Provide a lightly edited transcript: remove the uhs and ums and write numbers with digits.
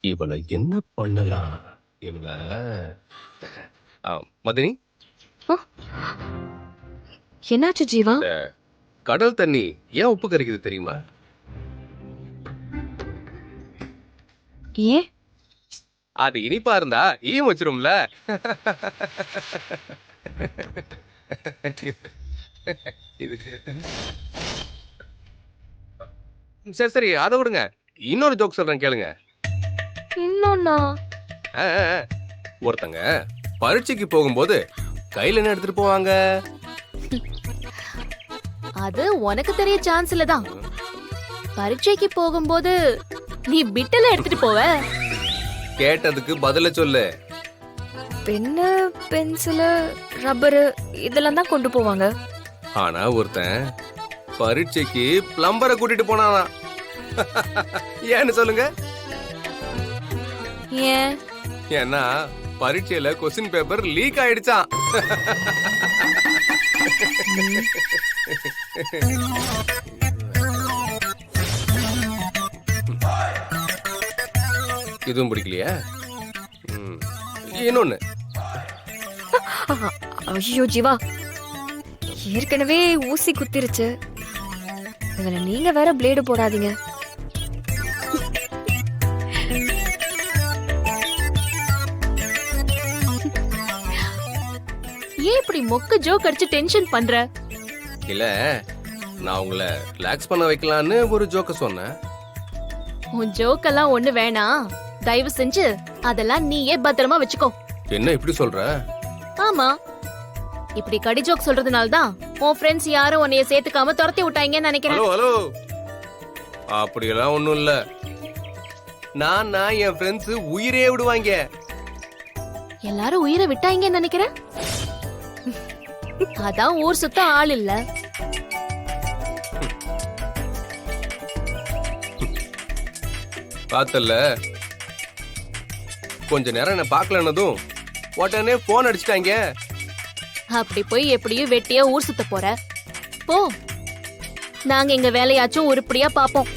இவளை என்ன பண்ணலாம்? இவள மதினி, என்னாச்சு ஜீவா? இந்த கடல் தண்ணி ஏன் உப்பு கரிக்குது தெரியுமா? ஏன்? அது இனிப்பா இருந்தா ஈயம் வச்சிரும்ல. இது சரி சரி, அதை விடுங்க. இன்னொரு ஜோக் சொல்றேன் கேளுங்க. இன்னொன்னா? ஆ, ஆ, ஆ. ஒருத்தங்க பரீட்சைக்கு போகும்போது கையில என்ன எடுத்துட்டு போவாங்க? அது உனக்கு தெரிய சான்ஸ் இல்லதான். பரீட்சைக்கு போகும்போது நீ பிட்டல எடுத்துட்டு போவ. கேட்டதுக்கு பதில சொல்லு. பென்னு, பென்சிலு, ரப்பரு இதெல்லாம் தான் கொண்டு போவாங்க. ஆனா ஒருத்தன் பரீட்சைக்கு பிளம்பரை கூட்டிட்டு போனானா? ஏன்னு சொல்லுங்க. ஏன்? ஏன்னா பரீட்சையில கொஸ்டின் பேப்பர் லீக் ஆயிடுச்சான். இதுவும் பிடிக்கலையா? இன்னொன்னு. ஐயோ ஜீவா, ஏற்கனவே ஊசி குத்திருச்சு. இதுல நீங்க வேற பிளேடு போடாதீங்க. ஏன் இப்படி மொக்க ஜோக் அடிச்சு டென்ஷன் பண்ற? இல்ல, நான் உங்களை ரிலாக்ஸ் பண்ண வைக்கலான்னு ஒரு ஜோக்க சொன்னேன். உன் ஜோக்கெல்லாம் ஒண்ணு வேணாம். தயவு செஞ்சு அதெல்லாம் நீயே பத்திரமா வச்சுக்கோ. என்ன இப்படி சொல்ற? ஆமா, இப்படி கடி ஜோக் சொல்றதுனால தான் உன் ஃப்ரெண்ட்ஸ் யாரும் உன்னைய சேர்த்துக்காம துரத்தி விட்டாங்கன்னு நினைக்கிறேன். ஹலோ ஹலோ, அப்படியெல்லாம் ஒண்ணும் இல்ல. நான் என் ஃப்ரெண்ட்ஸ் உயிரே விடுவாங்க. எல்லாரும் உயிரை விட்டாங்கன்னு நினைக்கிறேன். அதான் ஊர் சுத்த ஆள் இல்ல. பார்த்தல, கொஞ்ச நேரம் என்ன பாக்கலன்னதும் உடனே போன் அடிச்சிட்டாங்க. அப்படி போய் எப்படியும் வெட்டியா ஊர் சுத்த போற போ. நாங்க எங்க வேலையாச்சும் உருப்படியா பாப்போம்.